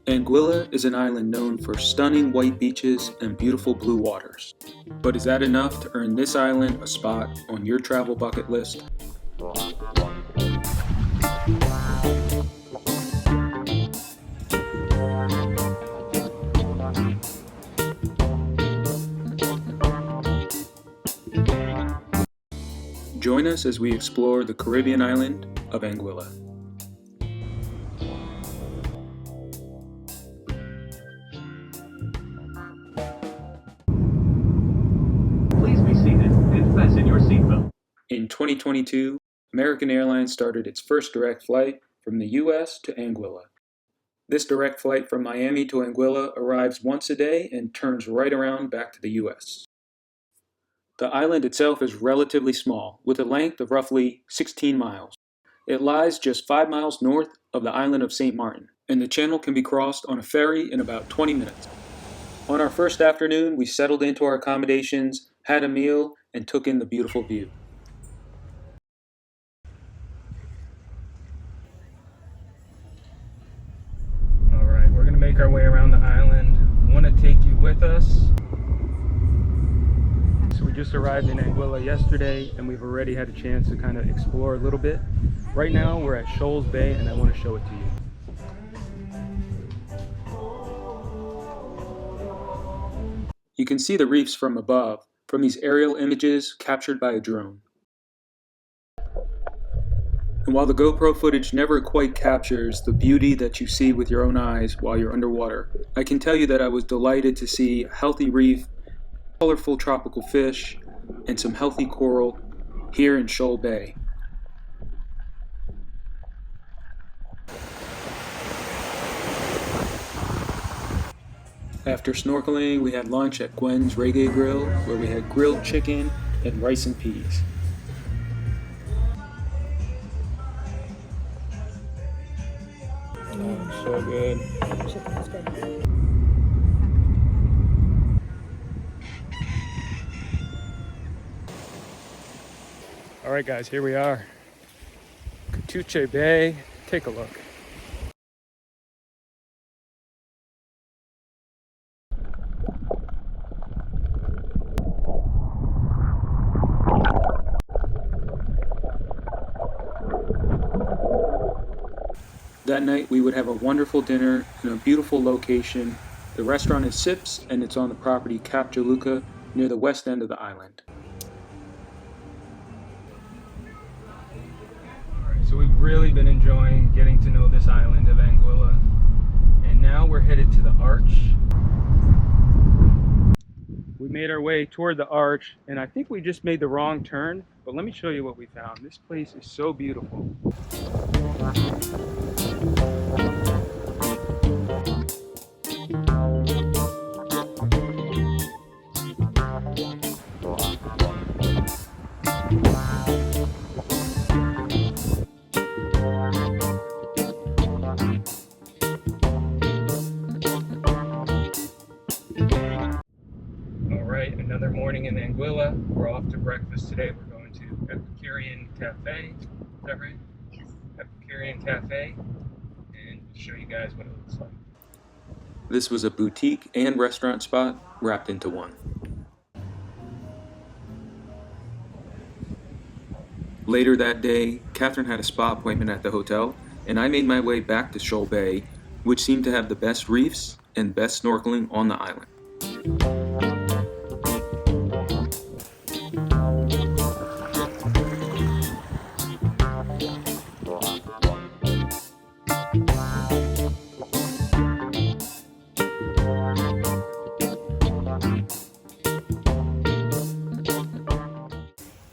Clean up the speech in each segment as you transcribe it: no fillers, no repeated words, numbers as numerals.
Anguilla is an island known for stunning white beaches and beautiful blue waters. But is that enough to earn this island a spot on your travel bucket list? Join us as we explore the Caribbean island of Anguilla. Please be seated and fasten your seatbelt. In 2022, American Airlines started its first direct flight from the U.S. to Anguilla. This direct flight from Miami to Anguilla arrives once a day and turns right around back to the U.S. The island itself is relatively small, with a length of roughly 16 miles. It lies just 5 miles north of the island of St. Martin, and the channel can be crossed on a ferry in about 20 minutes. On our first afternoon, we settled into our accommodations, had a meal, and took in the beautiful view. All right, we're gonna make our way around the island. Want to take you with us. So we just arrived in Anguilla yesterday, and we've already had a chance to kind of explore a little bit. Right now, we're at Shoal Bay, and I want to show it to you. You can see the reefs from above, from these aerial images captured by a drone. And while the GoPro footage never quite captures the beauty that you see with your own eyes while you're underwater, I can tell you that I was delighted to see a healthy reef, colorful tropical fish, and some healthy coral here in Shoal Bay. After snorkeling, we had lunch at Gwen's Reggae Grill, where we had grilled chicken and rice and peas. Oh, so good. All right, guys, here we are. Katouche Bay. Take a look. That night, we would have a wonderful dinner in a beautiful location. The restaurant is Sips, and it's on the property Cap Juluca near the west end of the island. Alright, so we've really been enjoying getting to know this island of Anguilla, and now we're headed to the Arch. We made our way toward the Arch, and I think we just made the wrong turn, but let me show you what we found. This place is so beautiful. Another morning in Anguilla. We're off to breakfast today. We're going to Epicurean Cafe. Is that right? Yes. Epicurean Cafe, and we'll show you guys what it looks like. This was a boutique and restaurant spot wrapped into one. Later that day, Catherine had a spa appointment at the hotel, and I made my way back to Shoal Bay, which seemed to have the best reefs and best snorkeling on the island.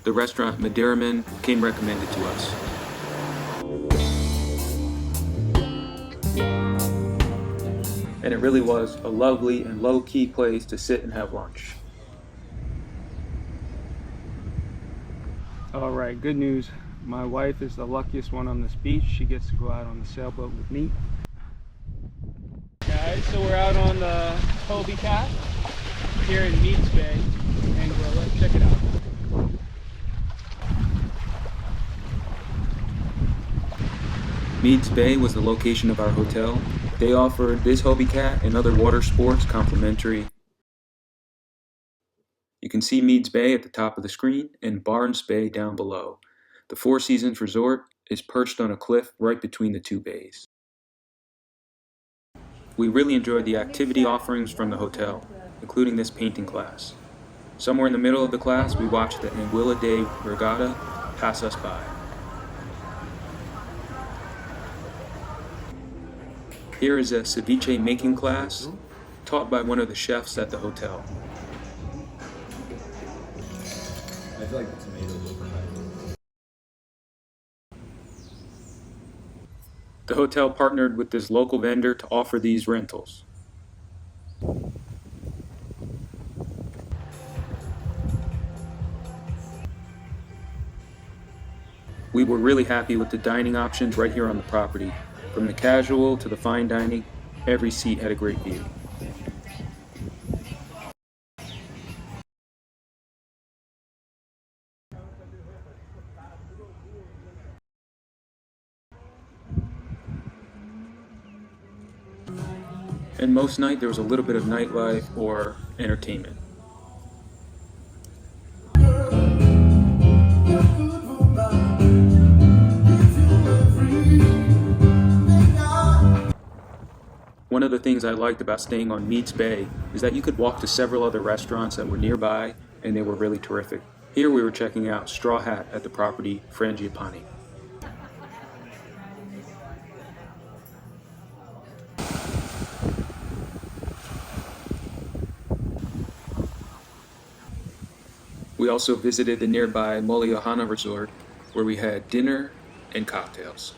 The restaurant Madeiraman came recommended to us. And it really was a lovely and low-key place to sit and have lunch. All right, good news. My wife is the luckiest one on this beach. She gets to go out on the sailboat with me. Guys, so we're out on the Hobie Cat here in Meads Bay, Anguilla. Check it out. Meads Bay was the location of our hotel, They offered this Hobie cat and other water sports complimentary. You can see Meads Bay at the top of the screen and Barnes Bay down below. The Four Seasons Resort is perched on a cliff right between the two bays. We really enjoyed the activity offerings from the hotel, including this painting class. Somewhere in the middle of the class, we watched the Anguilla Day Regatta pass us by. Here is a ceviche making class taught by one of the chefs at the hotel. I feel like the tomatoes overnight. The hotel partnered with this local vendor to offer these rentals. We were really happy with the dining options right here on the property. From the casual to the fine dining, every seat had a great view. And most night there was a little bit of nightlife or entertainment. One of the things I liked about staying on Meads Bay is that you could walk to several other restaurants that were nearby, and they were really terrific. Here we were checking out Straw Hat at the property Frangipani. We also visited the nearby Malliouhana resort, where we had dinner and cocktails.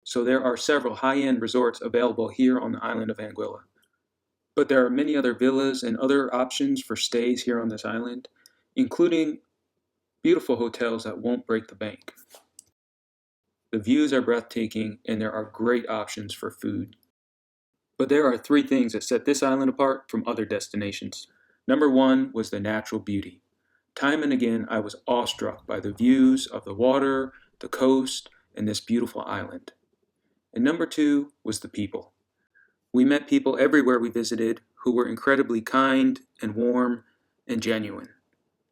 So there are several high-end resorts available here on the island of Anguilla. But there are many other villas and other options for stays here on this island, including beautiful hotels that won't break the bank. The views are breathtaking and there are great options for food. But there are three things that set this island apart from other destinations. Number one was the natural beauty. Time and again, I was awestruck by the views of the water, the coast, and this beautiful island. And number two was the people. We met people everywhere we visited who were incredibly kind and warm and genuine.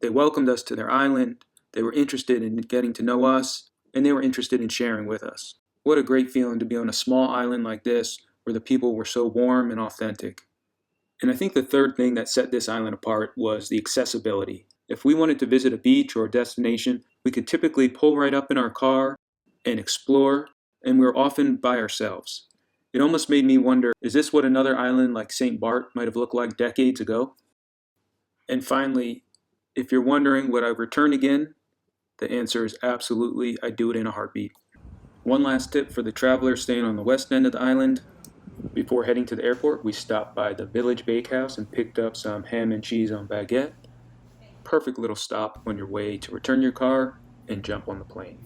They welcomed us to their island, they were interested in getting to know us, and they were interested in sharing with us. What a great feeling to be on a small island like this where the people were so warm and authentic. And I think the third thing that set this island apart was the accessibility. If we wanted to visit a beach or a destination, we could typically pull right up in our car and explore, and we were often by ourselves. It almost made me wonder, is this what another island like St. Bart might have looked like decades ago? And finally, if you're wondering would I return again, the answer is absolutely, I'd do it in a heartbeat. One last tip for the travelers staying on the west end of the island. Before heading to the airport, we stopped by the village Bakehouse and picked up some ham and cheese on baguette. Perfect little stop on your way to return your car and jump on the plane.